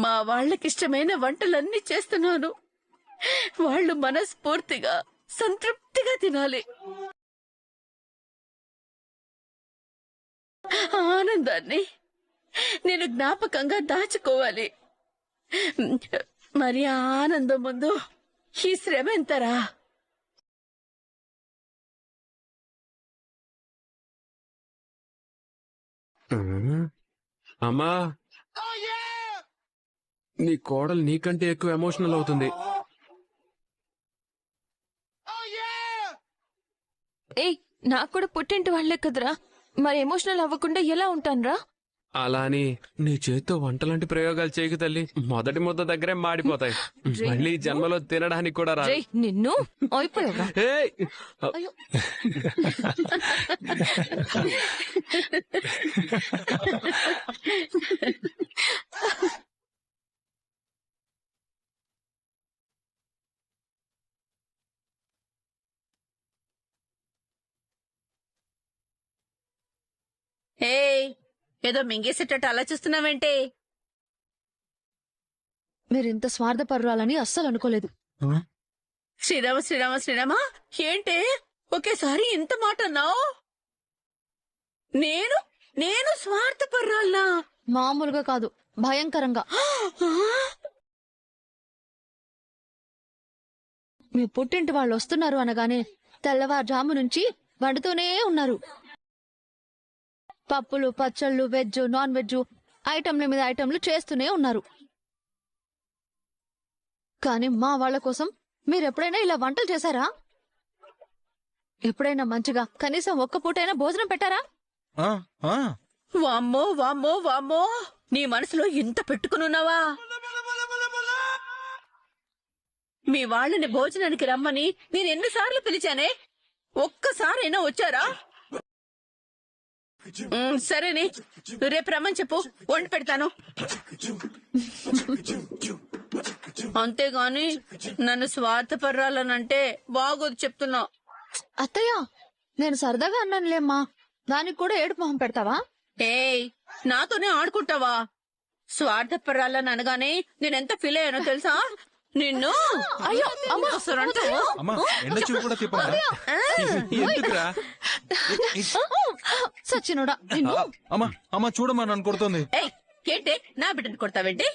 మా వాళ్ళకిష్టమైన వంటలన్నీ చేస్తున్నాను. వాళ్ళు మనస్ఫూర్తిగా సంతృప్తిగా తినాలి. ఆనందాన్ని నేను జ్ఞాపకంగా దాచుకోవాలి. మరి ఆ ఆనందం ముందు ఈ శ్రమ ఎంతరా? అమ్మా, నీ కోడలు నీకంటే ఎక్కువ ఎమోషనల్ అవుతుంది. ఏయ్, నాకు కూడా పుట్టింటి వాళ్లే కదరా, మరి ఎమోషనల్ అవ్వకుండా ఎలా ఉంటానురా? అలా అని నీ చేత్తో వంటలాంటి ప్రయోగాలు చేయకు తల్లి. మొదటి ముద్ద దగ్గరే మాడిపోతాయి. మళ్ళీ ఈ జన్మలో తినడానికి కూడా రా. నిన్ను అయిపోయావురా. అయ్యో. ఏదో మింగేసేటట్టు అలా చూస్తున్నావేంటే? మీరింత స్వార్థపరురాలని అస్సలు అనుకోలేదు. శ్రీరామ శ్రీరామ శ్రీరామ, ఏంటే ఒకేసారి ఇంత మాట అన్నావు? నేను నేను స్వార్థపరురాలనా? మామూలుగా కాదు, భయంకరంగా. మీ పుట్టింటి వాళ్ళు వస్తున్నారు అనగానే తెల్లవారుజాము నుంచి వండుతూనే ఉన్నారు. పప్పులు, పచ్చళ్ళు, వెజ్, నాన్ వెజ్, ఐటంల మీద ఐటంలు చేస్తూనే ఉన్నారు. కానీ మా వాళ్ళ కోసం మీరెప్పుడైనా ఇలా వంటలు చేశారా? ఎప్పుడైనా మంచిగా కనీసం ఒక్క పూటైనా భోజనం పెట్టారా? వామ్మో వామ్మో వామ్మో, నీ మనసులో ఇంత పెట్టుకునున్నావా? మీ వాళ్ళని భోజనానికి రమ్మని నేను ఎన్నిసార్లు పిలిచానే? ఒక్కసారైనా వచ్చారా? సరేనే, రేపు రమ్మని చెప్పు, వండి పెడతాను. అంతేగాని నన్ను స్వార్థపర్రాలనంటే బాగోదు చెప్తున్నా. అత్తయ్య, నేను సరదాగా అన్నానులేమ్మా, దానికి కూడా ఏడుపు మొహం పెడతావా? ఏయ్, నాతోనే ఆడుకుంటావా? స్వార్థపర్రాలని అనగానే నేనెంత ఫీల్ అయ్యానో తెలుసా? నిన్ను సచ్చినోడా, అమ్మా చూడమ్మా, నన్ను కొడుతుంది. ఏంటే నా బిడ్డను కొడతావేంటి?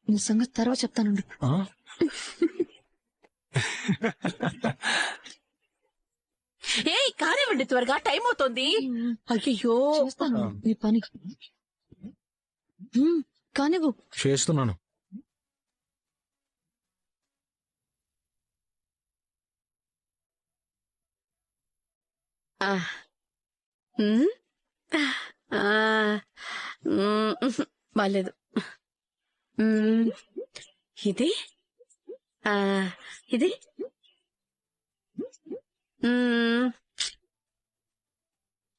నిజంగా తర్వాత చెప్తానండి. ఏయ్, కానివ్వండి, త్వరగా టైం అవుతోంది. అయ్యో, చేస్తాను నీ పని. కానివ్వు. చేస్తున్నాను. బాలేదు. ఇది ఇది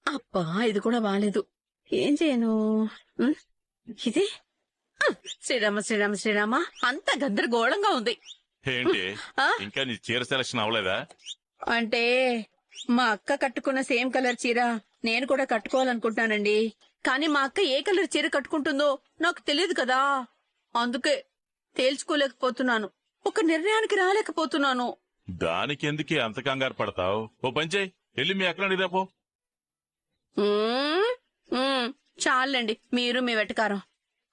అబ్బా, ఇది కూడా బాలేదు. ఏం చేయను? ఇది శ్రీరామ శ్రీరామ శ్రీరామ, అంత గందరగోళంగా ఉంది. ఏంటి, ఇంకా నీ చీర సెలక్షన్ అవ్వలేదా? అంటే మా అక్క కట్టుకున్న సేమ్ కలర్ చీర నేను కూడా కట్టుకోవాలనుకుంటున్నానండి. కానీ మా అక్క ఏ కలర్ చీర కట్టుకుంటుందో నాకు తెలియదు కదా, అందుకే తేల్చుకోలేకపోతున్నాను. ఒక నిర్ణయానికి రాలేకపోతున్నాను. దానికి ఎందుకే అంత కంగారు పడతావు? ఓ పంచే, వెళ్ళి మీ అక్కడ అడిగిరాపో. చాలండి, మీరు మీ వెటకారం.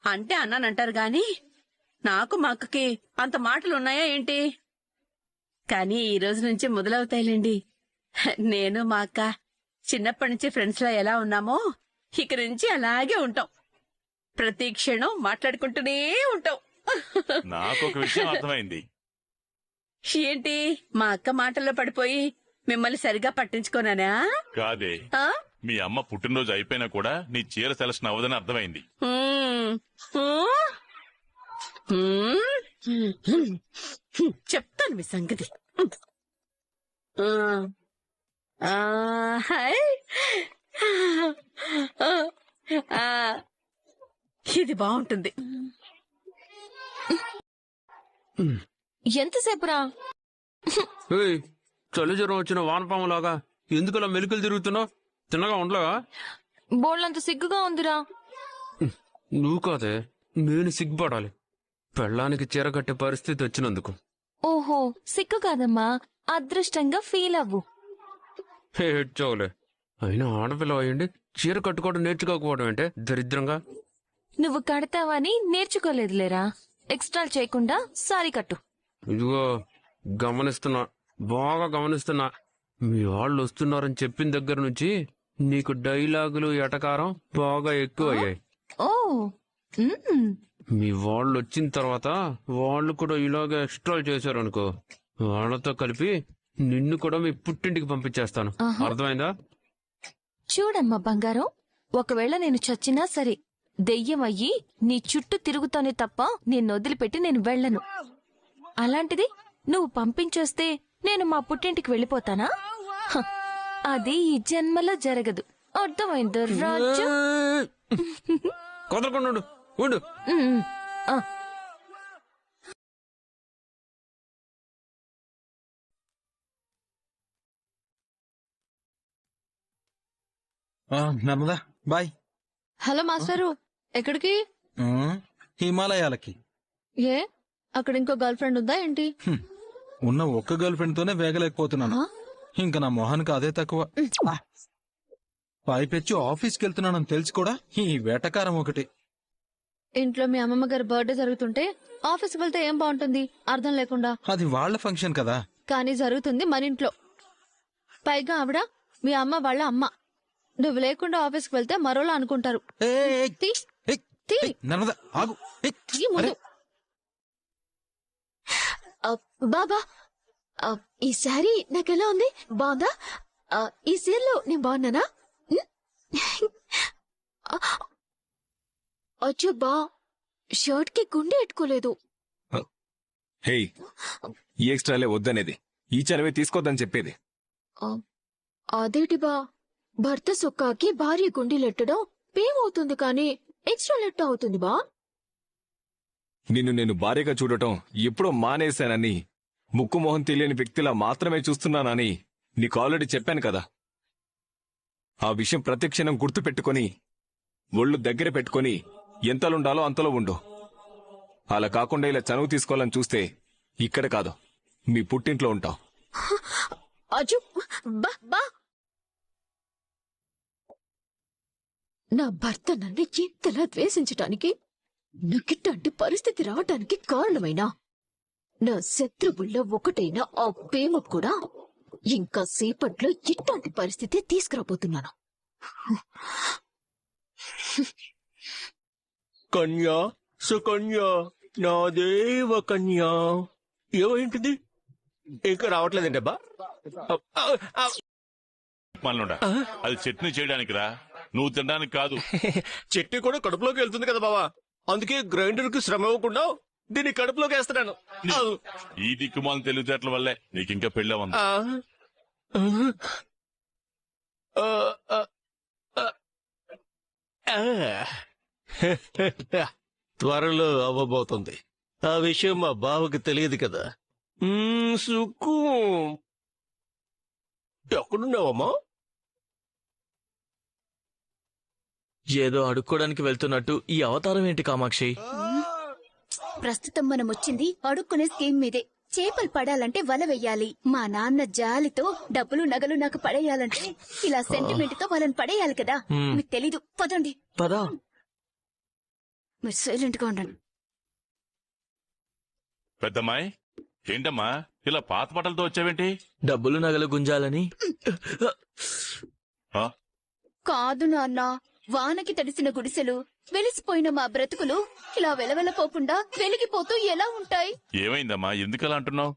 అంటే అన్నానంటారు గాని నాకు మా అక్కకి అంత మాటలున్నాయా ఏంటి? కానీ ఈ రోజు నుంచి మొదలవుతాయిలేండి. నేను మా అక్క చిన్నప్పటి నుంచి ఫ్రెండ్స్ లా ఎలా ఉన్నామో ఇక నుంచి అలాగే ఉంటాం. ప్రతి క్షణం మాట్లాడుకుంటూనే ఉంటాం. నాకు ఒక విషయం అర్థమైంది. ఏంటి, మా అక్క మాటల్లో పడిపోయి మిమ్మల్ని సరిగా పట్టించుకోనానా? కాదే, మీ అమ్మ పుట్టినరోజు అయిపోయినా కూడా నీ చీర సెలక్షన్ అవ్వదని అర్థమైంది. చెప్తాను మీ సంగతి. ఇది బాగుంటుంది. ఎంతసేపురా? చలి జ్వరం వచ్చిన వానపాములాగా ఎందుకలా మెలికలు తిరుగుతున్నావు? తిన్నగా ఉండలేవా? బోళ్ళంత సిగ్గుగా ఉందిరా. నువ్వు కాదే, నేను సిగ్గుపడాలి పెళ్ళానికి చీర కట్టే పరిస్థితి వచ్చినందుకు. ఓహో, సిక్కు కాదమ్మా, అదృష్టంగా ఫీల్ అవ్వు. హేడ్చోలే, అయినా ఆడపిల్ల అయ్యండి చీర కట్టుకోవడం నేర్చుకోకపోవడం అంటే దరిద్రంగా. నువ్వు కడతావని నేర్చుకోలేదులేరా. ఎక్స్ట్రా చేయకుండా సారీ కట్టు. ఇదిగో గమనిస్తున్నా, బాగా గమనిస్తున్నా. మీ వాళ్ళు వస్తున్నారని చెప్పిన దగ్గర నుంచి నీకు డైలాగులు ఎటకారం బాగా ఎక్కువ అయ్యాయి. ఓ మ్మ్. మీ వాళ్ళు వచ్చిన తర్వాత వాళ్ళు కూడా ఇలాగే ఎక్స్ట్రా చేశారనుకో, వాళ్ళతో కలిపి నిన్ను కూడా మీ పుట్టింటికి పంపించేస్తాను. అర్థమైందా? చూడమ్మా బంగారం, ఒకవేళ నేను చచ్చినా సరే దెయ్యం అయ్యి నీ చుట్టూ తిరుగుతానే తప్ప నేను వదిలిపెట్టి నేను వెళ్ళను. అలాంటిది నువ్వు పంపించేస్తే నేను మా పుట్టింటికి వెళ్ళిపోతానా? హ, అది ఈ జన్మలో జరగదు. అర్థమైందో రాజు? కొదలకుండా ఉండు, ఉండు. మ్మ్. ఆ, నర్మదా బాయ్. హలో మాస్టరు, ఎక్కడికి? హిమాలయాలకి. ఏ అక్కడ ఇంకో గర్ల్ ఫ్రెండ్ ఉందా ఏంటి? ఉన్న ఒక్క గర్ల్ ఫ్రెండ్ తోనే వేగలేకపోతున్నాను. ఇంకా నా మొహానికి అదే తక్కువ. పైపెచ్చి ఆఫీస్కి వెళ్తున్నానని తెలిసి కూడా ఈ వేటకారం ఒకటి. ఇంట్లో మీ అమ్మమ్మ గారి బర్త్డే జరుగుతుంటే ఆఫీస్కి వెళ్తే ఏం బాగుంటుంది అర్థం లేకుండా. అది వాళ్ళ ఫంక్షన్ కదా. కానీ జరుగుతుంది మన ఇంట్లో. పైగా ఆవిడ మీ అమ్మ వాళ్ళ అమ్మ. నువ్వు లేకుండా ఆఫీస్కి వెళ్తే మరోలా అనుకుంటారు. తీ, తీ. నర్మదా ఆగు. తీ ముందు. బాబా, ఈ శారీ నాకెలా ఉంది? బాగుందా? ఈ సీరలో నేను బాగున్నానా? అచ్చో బా, షర్ట్ కి గుండె ఎట్టుకోలేదు. హే, ఈ ఎక్స్ట్రాలే వద్దనేది, ఈ చలవే తీసుకోద్దని చెప్పేది. అదేటి బా, భర్త సొక్కాకి భార్య గుండెలెట్టడం పేమవుతుంది కానీ ఎక్స్ట్రా లెట్ అవుతుంది బా. నిన్ను నేను భార్యగా చూడటం ఎప్పుడో మానేశానని, ముక్కు మొహం తెలియని వ్యక్తిలా మాత్రమే చూస్తున్నానని నీకు ఆల్రెడీ చెప్పాను కదా. ఆ విషయం ప్రతి క్షణం గుర్తు పెట్టుకుని ఒళ్ళు దగ్గర పెట్టుకుని ఎంతలుండాలో అంతలో ఉండు. అలా కాకుండా ఇలా చనువు తీసుకోవాలని చూస్తే ఇక్కడ కాదు, మీ పుట్టింట్లో ఉంటావు. అజు బా బా, నా భర్త నన్ను ఇంతలా ద్వేషించటానికి, నాకిట్లాంటి పరిస్థితి రావటానికి కారణమైనా నా శత్రువుల్లో ఒకటైన ఆ ప్రేమ కూడా ఇంకా సేపట్లో ఇట్లాంటి పరిస్థితి తీసుకురాబోతున్నాను. కన్యా సుకన్యా నాదేవ కన్యా. ఏమైంటుంది? ఇంకా రావట్లేదంటబ్బా. మనలుండా, అది చట్నీ చేయడానికి రా, నువ్వు తినడానికి కాదు. చెట్టు కూడా కడుపులోకి వెళ్తుంది కదా బావా, అందుకే గ్రైండర్ కి శ్రమ ఇవ్వకుండా దీన్ని కడుపులోకి వేస్తున్నాను. ఈ దిక్కుమాల తెలివితేటల వల్లే నీకింకా పెళ్ళే ఉంది. త్వరలో అవ్వబోతుంది. ఆ విషయం మా బావకి తెలియదు కదా. సుక్కు, ఎక్కడున్నావమ్మా? ఏదో అడుక్కోడానికి వెళ్తున్నట్టు ఈ అవతారం ఏంటి కామాక్షి? ప్రస్తుతం మనం వచ్చింది అడుక్కునే స్కీమ్ మీదే. చేపలు పడాలంటే వల వెయ్యాలి. మా నాన్న జాలితో డబ్బులు నగలు నాకు పడేయాలంటే ఇలా సెంటిమెంట్ తో వాళ్ళని పడేయాలి కదా. మీకు తెలీదు. పదండి. పదా. మీరు సైలెంట్ గా ఉండండి. పెద్దమ్మాయి, ఏంటమ్మా ఇలా పాత బట్టలతో వచ్చావేంటి? డబ్బులు నగలు గుంజాలని. కాదు నాన్న, వానకి తడిసిన గుడిసెలు, వెలిసిపోయిన మా బ్రతుకులు ఇలా వెలవెలపోకుండా వెలిగిపోతూ ఎలా ఉంటాయి? ఏమైందమ్మా, ఎందుకలా అంటున్నావు?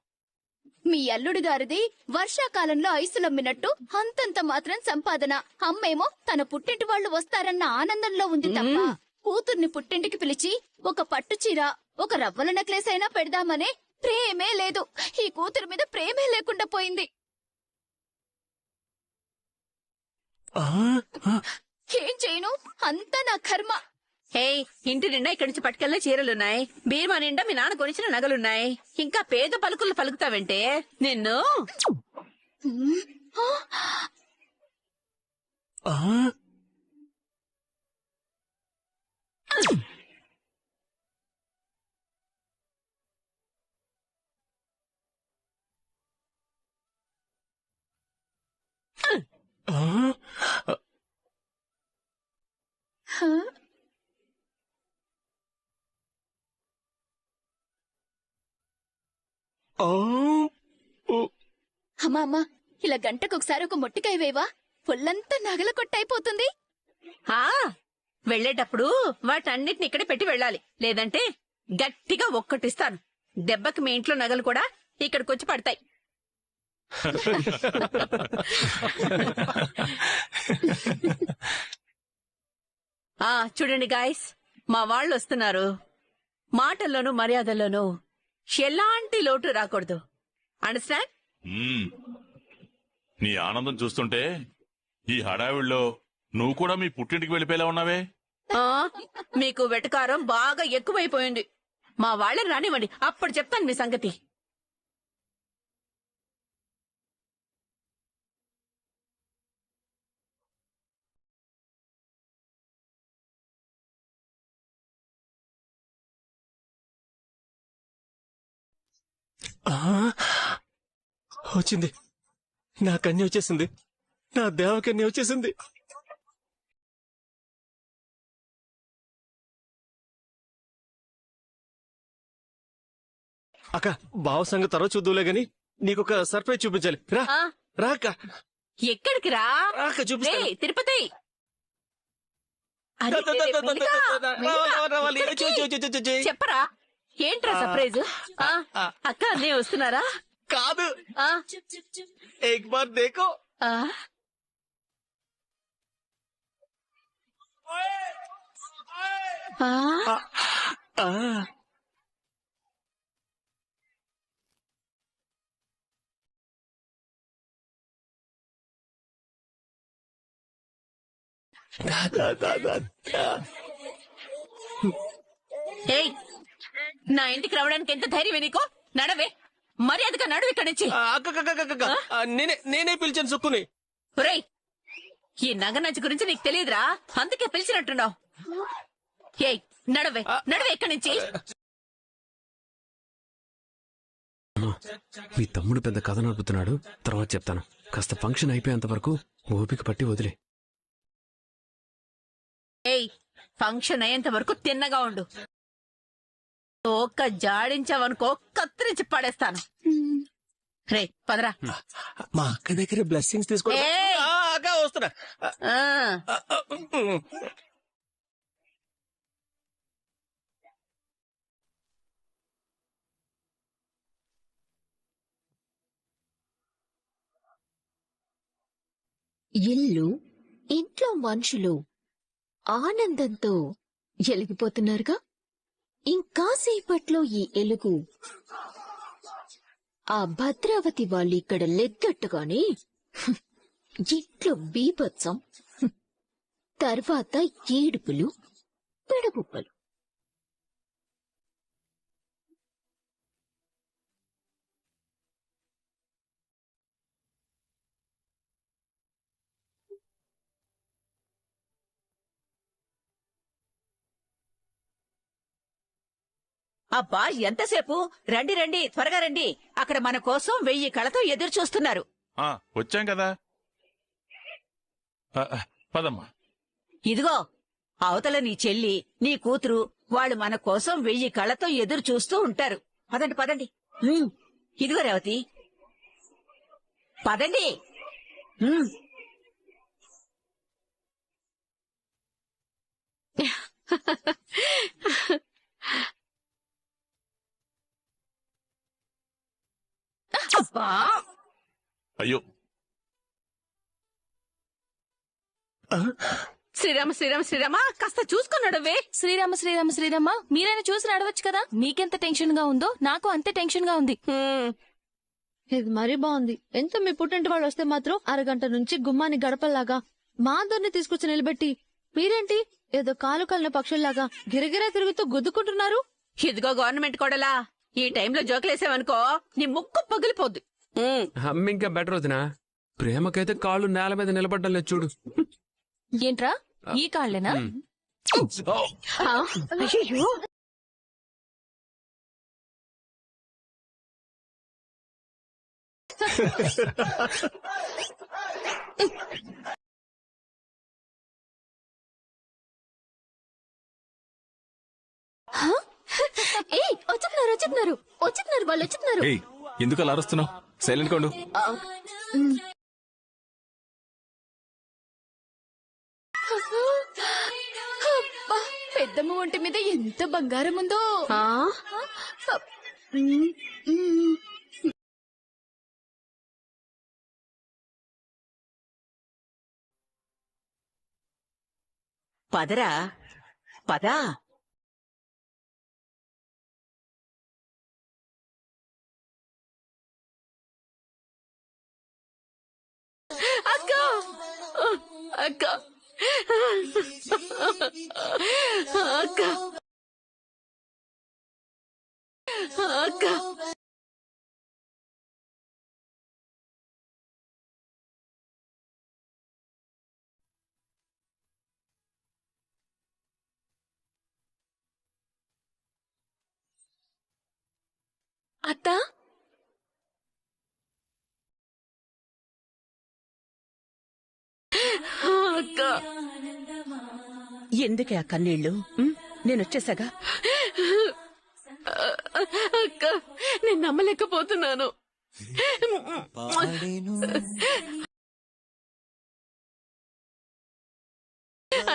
మీ అల్లుడి గారిది వర్షాకాలంలో ఐసులమ్మినట్టు అంతంత మాత్రం సంపాదన. అమ్మేమో తన పుట్టింటి వాళ్ళు వస్తారన్న ఆనందంలో ఉంది తప్ప కూతుర్ని పుట్టింటికి పిలిచి ఒక పట్టు చీర, ఒక రవ్వల నెక్లెస్ అయినా పెడదామనే ప్రేమే లేదు. ఈ కూతురు మీద ప్రేమే లేకుండా పోయింది. ఏం చేయను, అంతా నా కర్మ. హే, ఇంటి నిండా ఇక్కడి నుంచి పట్టుకెళ్ళే చీరలున్నాయి, బీమా నిండా మీ నాన్న కొనిచిన నగలున్నాయి. ఇంకా పేద పలుకులు పలుకుతావంటే నిన్ను. అమ్మా అమ్మా, ఇలా గంటకొకసారి ఒక మొట్టికాయ వేవా, పొల్లంతా నగల కొట్టయిపోతుంది. ఆ వెళ్ళేటప్పుడు వాటన్నిటిని ఇక్కడే పెట్టి వెళ్ళాలి, లేదంటే గట్టిగా ఒక్కటిస్తాను. దెబ్బకి మీ ఇంట్లో నగలు కూడా ఇక్కడికొచ్చి పడతాయి. చూడండి గాయస్, మా వాళ్ళు వస్తున్నారు. మాటల్లోనూ మర్యాదల్లోనూ ఎలాంటి లోటు రాకూడదు. అండర్స్టాండ్? నీ ఆనందం చూస్తుంటే ఈ హడావిడిలో నువ్వు కూడా మీ పుట్టింటికి వెళ్ళిపోయేలా ఉన్నావే. మీకు వెటకారం బాగా ఎక్కువైపోయింది. మా వాళ్ళని రానివ్వండి, అప్పుడు చెప్తాను మీ సంగతి. వచ్చింది, నా కన్య వచ్చేసింది, నా దేవకన్య వచ్చేసింది. అక్క, బావ సంగతి తర్వాత చూద్దాంలే గాని నీకొక సర్ప్రైజ్ చూపించాలి. రా రా అక్క. ఎక్కడికి రా? అక్క చూపిస్తా. తిరుపతి. అరే, చెప్పరా, ఏంట్రా సర్ప్రైజ్? అక్క అన్నయ్య వస్తున్నారా? కాదు, ఏక్ బార్ దేఖో. ఏయ్, నా ఇంటికి రావడానికి ఎంత ధైర్యం నీకో? నడవే, మర్యాదగా నడువు ఇక్కడి నుంచి. నేనే పిలిచాను సుక్కుని. ఒరేయ్, ఈ నగనచ్చి గురించి నీకు తెలియదురా, అందుకే పిలిచినట్టున్నావు. ఏయ్, నడవే ఇక్కడి నుంచి. మీ తమ్ముడు పెద్ద కథ నడుపుతున్నాడు, తర్వాత చెప్తాను. కాస్త ఫంక్షన్ అయిపోయేంత వరకు ఓపిక పట్టి వదిలే. ఏయ్, ఫంక్షన్ అయ్యేంత వరకు తిన్నగా ఉండు. ఒక్క జాడించావనుకో, కత్తిరించి పడేస్తాను. రే పదరా. మా అక్క దగ్గర బ్లెస్సింగ్స్ తీసుకో. వస్తున్నా. ఇల్లు, ఇంట్లో మనుషులు ఆనందంతో ఎలిగిపోతున్నారుగా. ఇంకాసేపట్లో ఈ ఎలుగు ఆ భద్రావతి వాళ్ళు ఇక్కడ లెగ్గట్టుగానే ఇంట్లో బీభత్సం, తర్వాత ఏడుపులు, పెడబుబ్బలు. అబ్బా, ఎంతసేపు? రండి రండి, త్వరగా రండి. అక్కడ మన కోసం 1000 కళతో ఎదురు చూస్తున్నారు. వచ్చాం కదా, పదమ్మా. ఇదిగో, అవతల నీ చెల్లి, నీ కూతురు, వాళ్ళు మన కోసం 1000 కళతో ఎదురు చూస్తూ ఉంటారు. పదండి పదండి. ఇదిగో రేవతి, పదండి. అయ్యో, శ్రీరామ శ్రీరామ శ్రీరామ, కాస్త చూసుకున్నాడువే. శ్రీరామ శ్రీరామ శ్రీరామ, మీరైనా చూసి నడవచ్చు కదా. మీకెంత టెన్షన్ గా ఉందో నాకు అంతే టెన్షన్ గా ఉంది. ఇది మరీ బాగుంది. ఎంత మీ పుట్టింటి వాళ్ళు వస్తే మాత్రం అరగంట నుంచి గుమ్మాని గడపల్లాగా మా అందరిని తీసుకొచ్చి నిలబెట్టి, మీరేంటి ఏదో కాలు కలిన పక్షుల్లాగా గిరగిరా తిరుగుతూ గుద్దుకుంటున్నారు. ఇదిగో గవర్నమెంట్ కోడలా, ఈ టైంలో జోకులేసావనుకో నీ ముక్కు పగిలిపోద్ది. ఇంకా బెటర్ వదినా, ప్రేమకైతే కాళ్ళు నేల మీద నిలబడ్డం లేదు చూడు. ఏంట్రా, ఈ కాళ్ళేనా? అయ్యో ఏయ్ వచ్చుతున్నారు వాళ్ళు వచ్చుతున్నారు. ఏయ్ ఎందుకు అలా అరుస్తున్నావు? సైలెంట్ కొండు. అబ్బా, పెద్దమ్మ ఒంటి మీద ఎంత బంగారం ఉందో. పదరా పదా. అక్క అక్క అక్క అక్క అత్తా అక్క ఎందుకే ఆ కన్నీళ్లు? నేనొచ్చేసాగా. అక్క నేను నమ్మలేకపోతున్నాను.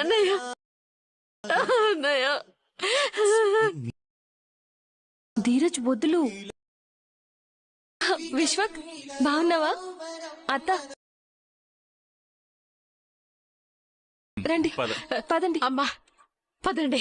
అన్నయ్య అన్నయ్య ధీరజ్ వద్దులు. విశ్వక్ బాగున్నావా? అత్త రండి, పదండి. అమ్మా పదండి.